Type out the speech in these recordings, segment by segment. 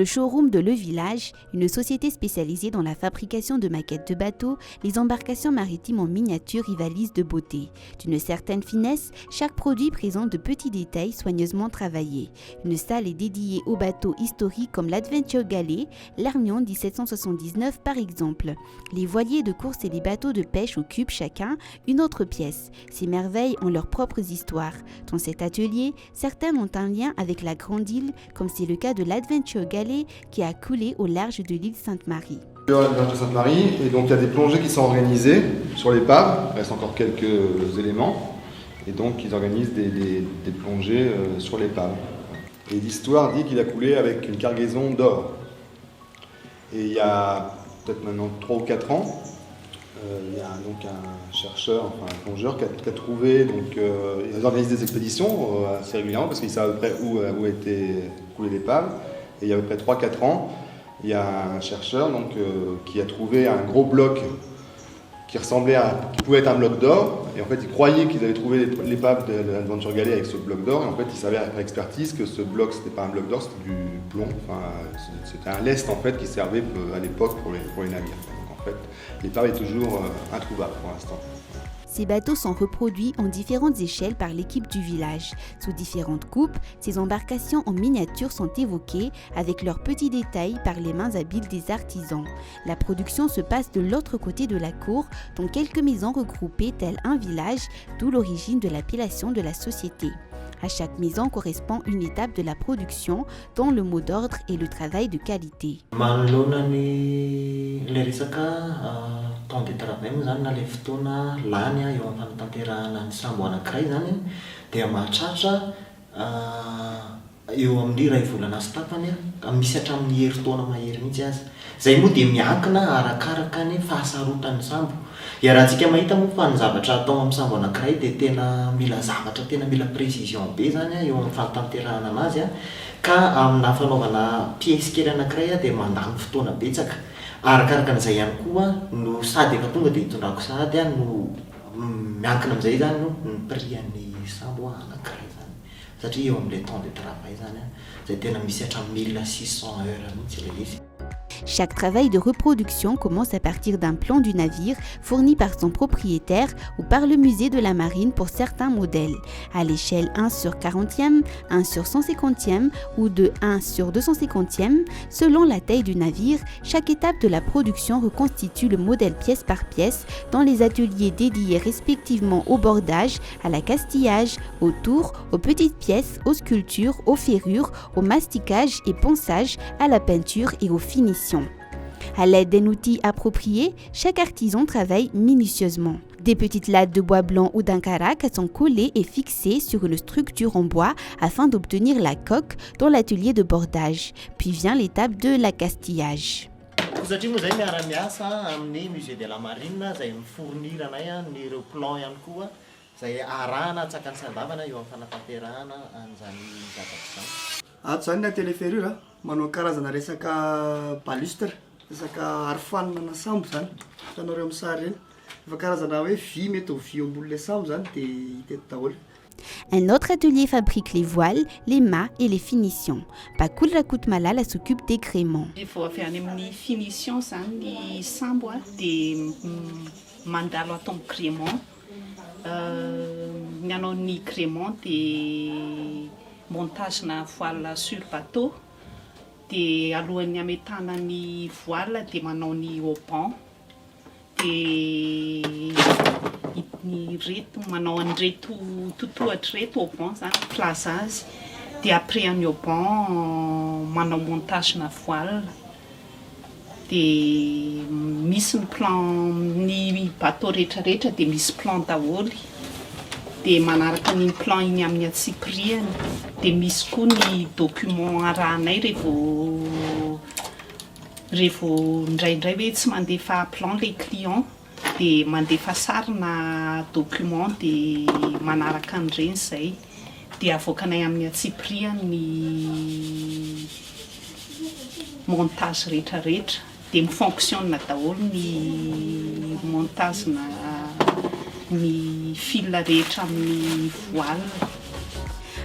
le showroom de Le Village, une société spécialisée dans la fabrication de maquettes de bateaux, les embarcations maritimes en miniature rivalisent de beauté. D'une certaine finesse, chaque produit présente de petits détails soigneusement travaillés. Une salle est dédiée aux bateaux historiques comme l'Adventure Galley, l'Armion 1779 par exemple. Les voiliers de course et les bateaux de pêche occupent chacun une autre pièce. Ces merveilles ont leurs propres histoires. Dans cet atelier, certaines ont un lien avec la Grande Île, comme c'est le cas de l'Adventure Galley qui a coulé au large de l'île Sainte-Marie. De Sainte-Marie, et donc il y a des plongées qui sont organisées sur l'épave, il reste encore quelques éléments, et donc ils organisent des plongées sur l'épave. Et l'histoire dit qu'il a coulé avec une cargaison d'or. Et il y a peut-être maintenant 3 ou 4 ans, il y a donc un chercheur, enfin un plongeur qui a trouvé, donc ils organisent des expéditions assez régulièrement parce qu'ils savent à peu près où était coulée l'épave. Et il y a à peu près 3-4 ans, il y a un chercheur donc, qui a trouvé un gros bloc qui pouvait être un bloc d'or. Et en fait, il croyait qu'ils avaient trouvé l'épave de l'Adventure Galley avec ce bloc d'or. Et en fait, il savait après expertise que ce bloc, c'était pas un bloc d'or, c'était du plomb. Enfin, c'était un lest en fait qui servait à l'époque pour les navires. Donc en fait, l'épave est toujours introuvable pour l'instant. Ces bateaux sont reproduits en différentes échelles par l'équipe du village. Sous différentes coupes, ces embarcations en miniature sont évoquées avec leurs petits détails par les mains habiles des artisans. La production se passe de l'autre côté de la cour, dans quelques maisons regroupées tel un village, d'où l'origine de l'appellation de la société. À chaque maison correspond une étape de la production, dont le mot d'ordre est le travail de qualité. Temps de travail zany na le fotoana lany eo amin'ny fanatanterahana ny sambo anankiray zany dia mahatratra eo amin'ny iray volana sy tapany misy hatramin'ny herintaona mahery mihitsy azy. Zay moa dia miankina arakaraka ny fahasarotan'ny sambo. Ia raha antsika mahita moa fa ny zavatra atao amin'ny sambo anankiray dia tena mila précision be zany eo amin'ny fanatanterahana anazy ka amina fanaovana pièce kely anankiray dia mandany fotoana betsaka. Arakaraka an'izay ihany koa no sady efa tonga dia hitondrako sady no miankina amin'izay zany no prix-an'ny sambo anankiray zany. Satria eo amin'ilay temps de travail zany izay tena misy hatramin'ny 1600 heures mihitsy ilay izy. Chaque travail de reproduction commence à partir d'un plan du navire fourni par son propriétaire ou par le musée de la marine pour certains modèles. À l'échelle 1/40e, 1/150e ou de 1/250e, selon la taille du navire, chaque étape de la production reconstitue le modèle pièce par pièce dans les ateliers dédiés respectivement au bordage, à l'accastillage, aux tours, aux petites pièces, aux sculptures, aux ferrures, au masticage et ponçage, à la peinture et aux finitions. À l'aide d'un outil approprié, chaque artisan travaille minutieusement. Des petites lattes de bois blanc ou d'un carac sont collées et fixées sur une structure en bois afin d'obtenir la coque dans l'atelier de bordage. Puis vient l'étape de l'accastillage. Satria moa zay miara-miasa amin'ny musée de la marine izay mifournir anay ireo plan ihany koa izay arahana tsakany sadavana eo amin'ny fanatanterahana an'izany zavatra izany. Ato zany ny atelier ferrure manao karazana resaka balustre, resaka arofanina na sambo zany. Hitanao reo amin'ny sary reny. Efa karazana hoe vy mety ho vy eo ambonin'ilay sambo zany dia hita eto daholo. Un autre atelier fabrique les voiles, les mâts et les finitions. Pakul Rakutmalala s'occupe des gréements. Rehefa avy any amin'ny finition zany ny sambo dia mandalo atao amin'ny gréement. Ny anao ny gréement dia montage na voile sur bateau. Dia alohan'ny ametana ny voile dia manao ny haubans. Dia ny reto manao an'ireto totohatra reto haubans zany plaza azy. Dia après ny haubans manao montage na voile. Dia misy ny plan ny bateau rehetrarehetra dia misy plan daholo. Dia manaraka ny plan iny amin'ny atsipriany. Dia misy koa ny document arahanay rehefa indraindray hoe tsy mandefa plan les clients dia mandefa sary na document dia manaraka an'ireny izay dia avoakanay amin'ny atsipriany ny montage rehetrarehetra dia mifonctionne daholo ny montage na ny fil rehetra amin'ny voile.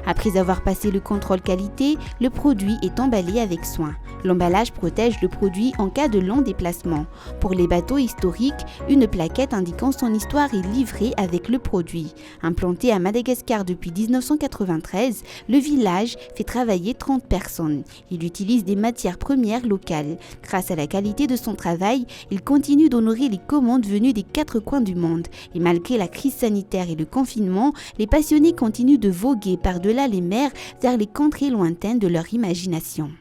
Après avoir passé le contrôle qualité, le produit est emballé avec soin. L'emballage protège le produit en cas de long déplacement. Pour les bateaux historiques, une plaquette indiquant son histoire est livrée avec le produit. Implanté à Madagascar depuis 1993, le village fait travailler 30 personnes. Il utilise des matières premières locales. Grâce à la qualité de son travail, il continue d'honorer les commandes venues des 4 coins du monde. Et malgré la crise sanitaire et le confinement, les passionnés continuent de voguer par-delà les mers vers les contrées lointaines de leur imagination.